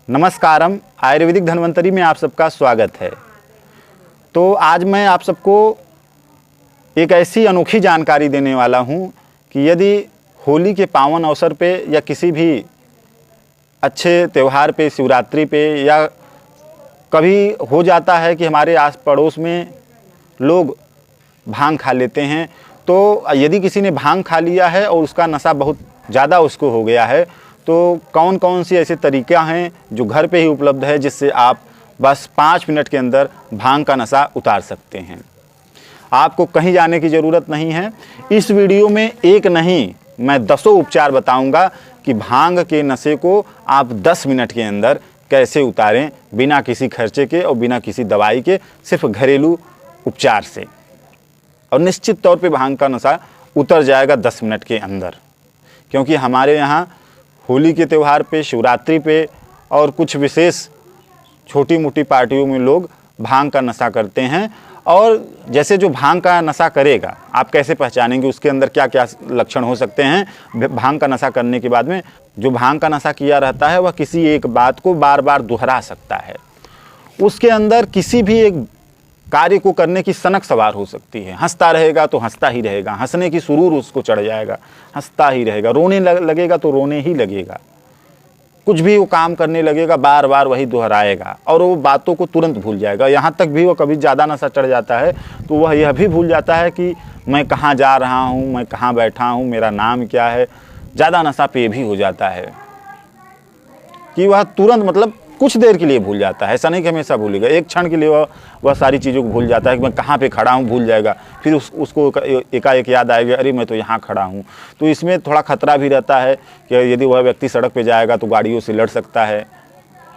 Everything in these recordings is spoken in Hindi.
नमस्कारम। आयुर्वेदिक धन्वंतरी में आप सबका स्वागत है। तो आज मैं आप सबको एक ऐसी अनोखी जानकारी देने वाला हूं कि यदि होली के पावन अवसर पे या किसी भी अच्छे त्यौहार पे, शिवरात्रि पे, या कभी हो जाता है कि हमारे आस पड़ोस में लोग भांग खा लेते हैं, तो यदि किसी ने भांग खा लिया है और उसका नशा बहुत ज़्यादा उसको हो गया है, तो कौन कौन सी ऐसे तरीक़ा हैं जो घर पे ही उपलब्ध है जिससे आप बस 5 मिनट के अंदर भांग का नशा उतार सकते हैं। आपको कहीं जाने की ज़रूरत नहीं है। इस वीडियो में एक नहीं, मैं 10 उपचार बताऊंगा कि भांग के नशे को आप 10 मिनट के अंदर कैसे उतारें, बिना किसी खर्चे के और बिना किसी दवाई के, सिर्फ घरेलू उपचार से। और निश्चित तौर पे भांग का नशा उतर जाएगा 10 मिनट के अंदर, क्योंकि हमारे यहाँ होली के त्यौहार पे, शिवरात्रि पे और कुछ विशेष छोटी मोटी पार्टियों में लोग भांग का नशा करते हैं। और जैसे जो भांग का नशा करेगा, आप कैसे पहचानेंगे उसके अंदर क्या क्या लक्षण हो सकते हैं। भांग का नशा करने के बाद में जो भांग का नशा किया रहता है वह किसी एक बात को बार बार दोहरा सकता है। उसके अंदर किसी भी एक कार्य को करने की सनक सवार हो सकती है। हंसता रहेगा तो हंसता ही रहेगा, हंसने की सुरूर उसको चढ़ जाएगा, हंसता ही रहेगा। रोने लगेगा तो रोने ही लगेगा। कुछ भी वो काम करने लगेगा, बार बार वही दोहराएगा और वो बातों को तुरंत भूल जाएगा। यहाँ तक भी वो कभी ज़्यादा नशा चढ़ जाता है तो वह यह भी भूल जाता है कि मैं कहाँ जा रहा हूँ, मैं कहाँ बैठा हूँ, मेरा नाम क्या है। ज़्यादा नशा पे भी हो जाता है कि वह तुरंत, मतलब कुछ देर के लिए भूल जाता है। ऐसा नहीं कि हमेशा भूलेगा, एक क्षण के लिए वह सारी चीज़ों को भूल जाता है कि मैं कहाँ पे खड़ा हूँ, भूल जाएगा। फिर उसको एकाएक याद आएगा, अरे मैं तो यहाँ खड़ा हूँ। तो इसमें थोड़ा खतरा भी रहता है कि यदि वह व्यक्ति सड़क पे जाएगा तो गाड़ियों से लड़ सकता है,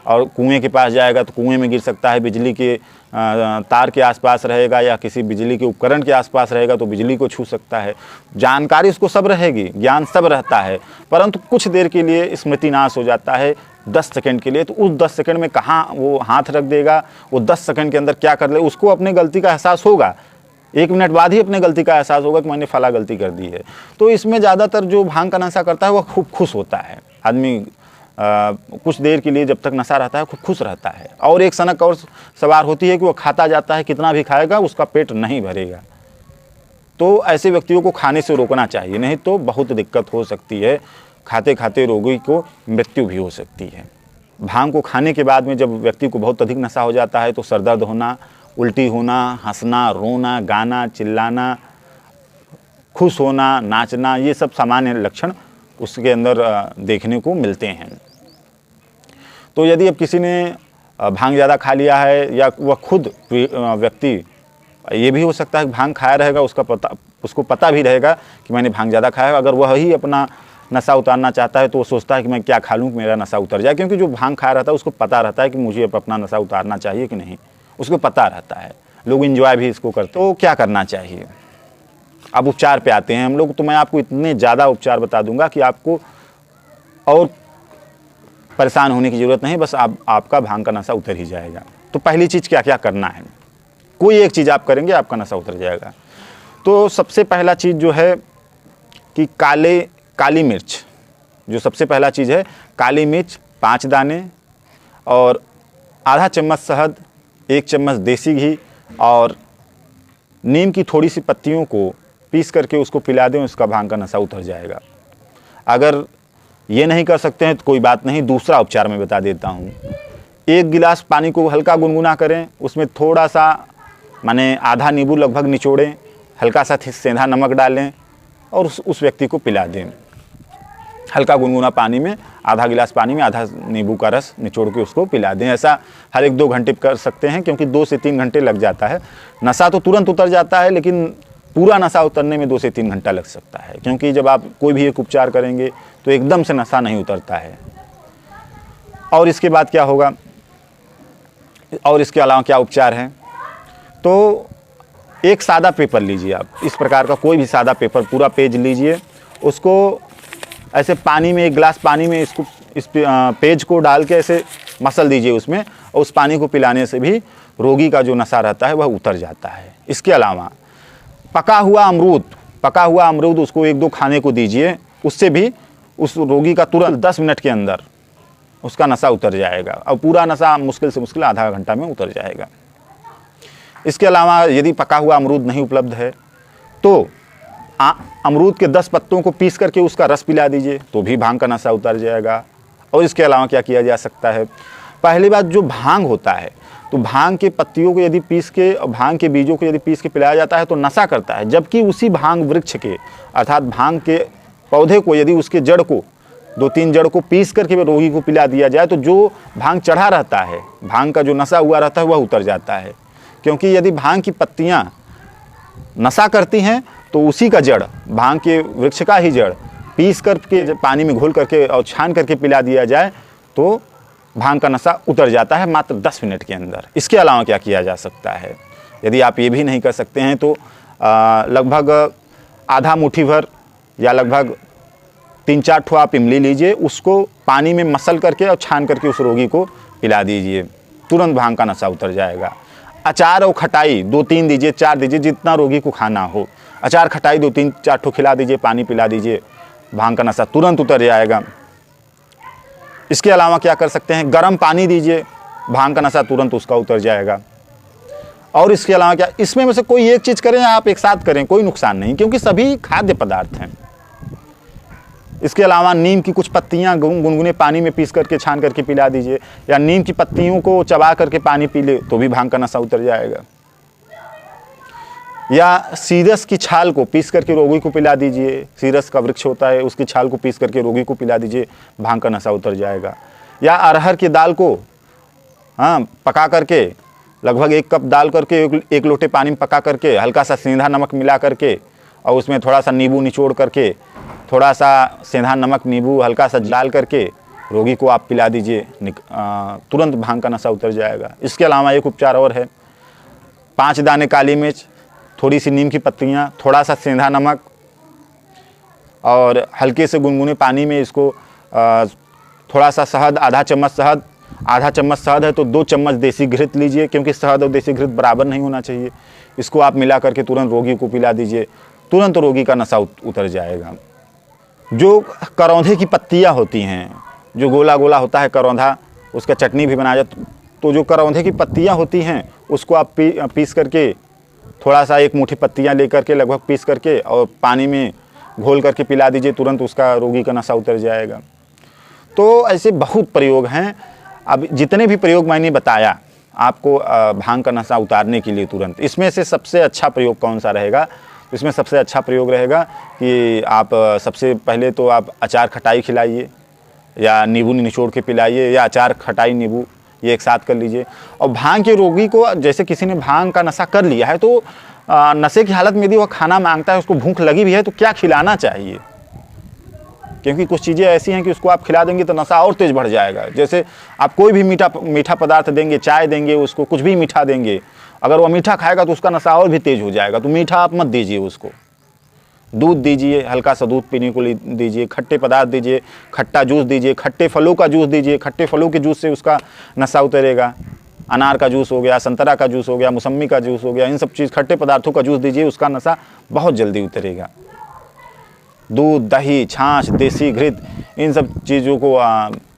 और कुएं के पास जाएगा तो कुएं में गिर सकता है। बिजली के तार के आसपास रहेगा या किसी बिजली के उपकरण के आसपास रहेगा तो बिजली को छू सकता है। जानकारी उसको सब रहेगी, ज्ञान सब रहता है, परंतु कुछ देर के लिए स्मृति नाश हो जाता है, 10 सेकंड के लिए। तो उस 10 सेकंड में कहाँ वो हाथ रख देगा, वो 10 सेकंड के अंदर क्या कर ले, उसको अपने गलती का एहसास होगा। 1 मिनट बाद ही अपने गलती का एहसास होगा कि मैंने फला गलती कर दी है। तो इसमें ज़्यादातर जो भांग का नशा करता है वह खूब खुश होता है। आदमी कुछ देर के लिए जब तक नशा रहता है खूब खुश रहता है, और एक सनक और सवार होती है कि वो खाता जाता है, कितना भी खाएगा उसका पेट नहीं भरेगा। तो ऐसे व्यक्तियों को खाने से रोकना चाहिए, नहीं तो बहुत दिक्कत हो सकती है। खाते खाते रोगी को मृत्यु भी हो सकती है। भांग को खाने के बाद में जब व्यक्ति को बहुत अधिक नशा हो जाता है तो सर दर्द होना, उल्टी होना, हंसना, रोना, गाना, चिल्लाना, खुश होना, नाचना, ये सब सामान्य लक्षण उसके अंदर देखने को मिलते हैं। तो यदि अब किसी ने भांग ज़्यादा खा लिया है, या वह खुद व्यक्ति, ये भी हो सकता है कि भांग खाया रहेगा, उसको पता भी रहेगा कि मैंने भांग ज़्यादा खाया है। अगर वह ही अपना नशा उतारना चाहता है तो वो सोचता है कि मैं क्या खा लूँ कि मेरा नशा उतर जाए, क्योंकि जो भांग खा रहता है उसको पता रहता है कि मुझे अब अपना नशा उतारना चाहिए कि नहीं, उसको पता रहता है। लोग एंजॉय भी इसको करते हैं। तो क्या करना चाहिए? अब उपचार पे आते हैं हम लोग। तो मैं आपको इतने ज़्यादा उपचार बता दूंगा कि आपको और परेशान होने की ज़रूरत नहीं, बस आपका भांग का नशा उतर ही जाएगा। तो पहली चीज़ क्या क्या करना है, कोई एक चीज़ आप करेंगे आपका नशा उतर जाएगा। तो सबसे पहला चीज़ जो है कि काली मिर्च, जो सबसे पहला चीज़ है, काली मिर्च 5 दाने, और आधा चम्मच शहद, 1 चम्मच देसी घी, और नीम की थोड़ी सी पत्तियों को पीस करके उसको पिला दें, उसका भांग का नशा उतर जाएगा। अगर ये नहीं कर सकते हैं तो कोई बात नहीं, दूसरा उपचार मैं बता देता हूँ। 1 गिलास पानी को हल्का गुनगुना करें, उसमें थोड़ा सा, माने आधा नींबू लगभग निचोड़ें, हल्का सा सेंधा नमक डालें और उस व्यक्ति को पिला दें। हल्का गुनगुना पानी में, आधा गिलास पानी में आधा नींबू का रस निचोड़ के उसको पिला दें। ऐसा हर 1-2 घंटे कर सकते हैं, क्योंकि 2 से 3 घंटे लग जाता है। नशा तो तुरंत उतर जाता है, लेकिन पूरा नशा उतरने में 2 से 3 घंटा लग सकता है, क्योंकि जब आप कोई भी एक उपचार करेंगे तो एकदम से नशा नहीं उतरता है। और इसके बाद क्या होगा, और इसके अलावा क्या उपचार है, तो एक सादा पेपर लीजिए आप, इस प्रकार का कोई भी सादा पेपर, पूरा पेज लीजिए, उसको ऐसे पानी में, 1 गिलास पानी में इस पेज को डाल के ऐसे मसल दीजिए उसमें, और उस पानी को पिलाने से भी रोगी का जो नशा रहता है वह उतर जाता है। इसके अलावा पका हुआ अमरूद उसको 1-2 खाने को दीजिए, उससे भी उस रोगी का तुरंत 10 मिनट के अंदर उसका नशा उतर जाएगा और पूरा नशा मुश्किल से मुश्किल आधा घंटा में उतर जाएगा। इसके अलावा यदि पका हुआ अमरूद नहीं उपलब्ध है तो अमरूद के 10 पत्तों को पीस करके उसका रस पिला दीजिए तो भी भांग का नशा उतर जाएगा। और इसके अलावा क्या किया जा सकता है, पहली बात जो भांग होता है तो भांग के पत्तियों को यदि पीस के और भांग के बीजों को यदि पीस के पिलाया जाता है तो नशा करता है, जबकि उसी भांग वृक्ष के अर्थात भांग के पौधे को यदि उसके जड़ को 2-3 जड़ को पीस करके रोगी को पिला दिया जाए तो जो भांग चढ़ा रहता है, भांग का जो नशा हुआ रहता है वह उतर जाता है। क्योंकि यदि भांग की पत्तियां नशा करती हैं तो उसी का जड़, भांग के वृक्ष का ही जड़ पीस करके पानी में घोल करके और छान करके पिला दिया जाए तो भांग का नशा उतर जाता है मात्र 10 मिनट के अंदर। इसके अलावा क्या किया जा सकता है, यदि आप ये भी नहीं कर सकते हैं तो लगभग आधा मुट्ठी भर या लगभग 3-4 ठो आप इमली लीजिए, उसको पानी में मसल करके और छान करके उस रोगी को पिला दीजिए, तुरंत भांग का नशा उतर जाएगा। अचार और खटाई 2-3 दीजिए, 4 दीजिए, जितना रोगी को खाना हो। अचार खटाई 2-3-4 ठो खिला दीजिए, पानी पिला दीजिए, भांग का नशा तुरंत उतर जाएगा। इसके अलावा क्या कर सकते हैं, गर्म पानी दीजिए, भांग का नशा तुरंत उसका उतर जाएगा। और इसके अलावा क्या, इसमें में से कोई एक चीज़ करें, आप एक साथ करें, कोई नुकसान नहीं, क्योंकि सभी खाद्य पदार्थ हैं। इसके अलावा नीम की कुछ पत्तियां गुनगुने पानी में पीस करके छान करके पिला दीजिए, या नीम की पत्तियों को चबा करके पानी पी ले तो भी भांग का नशा उतर जाएगा। या सीरस की छाल को पीस करके रोगी को पिला दीजिए, सीरस का वृक्ष होता है उसकी छाल को पीस करके रोगी को पिला दीजिए, भांग का नशा उतर जाएगा। या अरहर की दाल को पका करके लगभग 1 कप डाल करके 1 लोटे पानी में पका करके हल्का सा सेंधा नमक मिला करके और उसमें थोड़ा सा नींबू निचोड़ करके, थोड़ा सा सेंधा नमक नींबू हल्का सा डाल करके रोगी को आप पिला दीजिए, तुरंत भांग का नशा उतर जाएगा। इसके अलावा एक उपचार और है, 5 दाने काली मिर्च, थोड़ी सी नीम की पत्तियाँ, थोड़ा सा सेंधा नमक और हल्के से गुनगुने पानी में इसको थोड़ा सा शहद, आधा चम्मच शहद है तो 2 चम्मच देसी घृत लीजिए, क्योंकि शहद और देसी घृत बराबर नहीं होना चाहिए। इसको आप मिला करके तुरंत रोगी को पिला दीजिए, तुरंत रोगी का नशा उतर जाएगा। जो करौंधे की पत्तियाँ होती हैं, जो गोला गोला होता है करौंधा, उसका चटनी भी बनाया जाता, तो जो करौंधे की पत्तियाँ होती हैं उसको आप पीस करके थोड़ा सा 1 मुट्ठी पत्तियाँ लेकर के लगभग पीस करके और पानी में घोल करके पिला दीजिए, तुरंत उसका रोगी का नशा उतर जाएगा। तो ऐसे बहुत प्रयोग हैं। अब जितने भी प्रयोग मैंने बताया आपको भांग का नशा उतारने के लिए तुरंत, इसमें से सबसे अच्छा प्रयोग कौन सा रहेगा, इसमें सबसे अच्छा प्रयोग रहेगा कि आप सबसे पहले तो आप अचार खटाई खिलाइए या नींबू निचोड़ के पिलाइए, या अचार खटाई नींबू ये एक साथ कर लीजिए। और भांग के रोगी को, जैसे किसी ने भांग का नशा कर लिया है तो नशे की हालत में यदि वह खाना मांगता है, उसको भूख लगी भी है तो क्या खिलाना चाहिए, क्योंकि कुछ चीज़ें ऐसी हैं कि उसको आप खिला देंगे तो नशा और तेज़ बढ़ जाएगा। जैसे आप कोई भी मीठा पदार्थ देंगे, चाय देंगे, उसको कुछ भी मीठा देंगे, अगर वह मीठा खाएगा तो उसका नशा और भी तेज़ हो जाएगा। तो मीठा आप मत दीजिए उसको, दूध दीजिए, हल्का सा दूध पीने को दीजिए, खट्टे पदार्थ दीजिए, खट्टा जूस दीजिए, खट्टे फलों का जूस दीजिए, खट्टे फलों के जूस से उसका नशा उतरेगा। अनार का जूस हो गया, संतरा का जूस हो गया, मौसम्मी का जूस हो गया, इन सब चीज़ खट्टे पदार्थों का जूस दीजिए, उसका नशा बहुत जल्दी उतरेगा। दूध, दही, छाछ, देसी घृत, इन सब चीज़ों को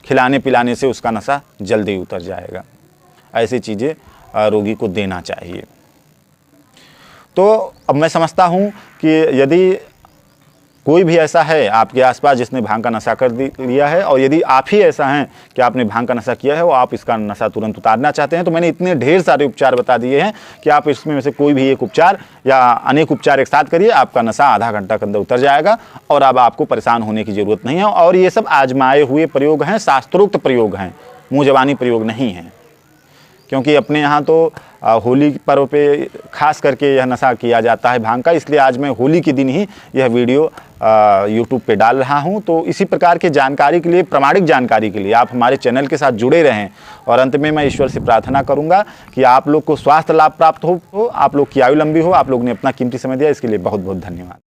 खिलाने पिलाने से उसका नशा जल्दी उतर जाएगा। ऐसी चीज़ें रोगी को देना चाहिए। तो अब मैं समझता हूँ कि यदि कोई भी ऐसा है आपके आसपास जिसने भांग का नशा कर लिया है, और यदि आप ही ऐसा हैं कि आपने भांग का नशा किया है और आप इसका नशा तुरंत उतारना चाहते हैं, तो मैंने इतने ढेर सारे उपचार बता दिए हैं कि आप इसमें में से कोई भी एक उपचार या अनेक उपचार एक साथ करिए, आपका नशा आधा घंटा के अंदर उतर जाएगा और अब आपको परेशान होने की ज़रूरत नहीं है। और ये सब आजमाए हुए प्रयोग हैं, शास्त्रोक्त प्रयोग हैं, मुँह ज़बानी प्रयोग नहीं हैं। क्योंकि अपने यहाँ तो होली पर्व पे खास करके यह नशा किया जाता है भांग का, इसलिए आज मैं होली के दिन ही यह वीडियो यूट्यूब पे डाल रहा हूँ। तो इसी प्रकार के जानकारी के लिए, प्रामाणिक जानकारी के लिए आप हमारे चैनल के साथ जुड़े रहें। और अंत में मैं ईश्वर से प्रार्थना करूँगा कि आप लोग को स्वास्थ्य लाभ प्राप्त हो, आप लोग की आयु लंबी हो। आप लोग ने अपना कीमती समय दिया, इसके लिए बहुत बहुत धन्यवाद।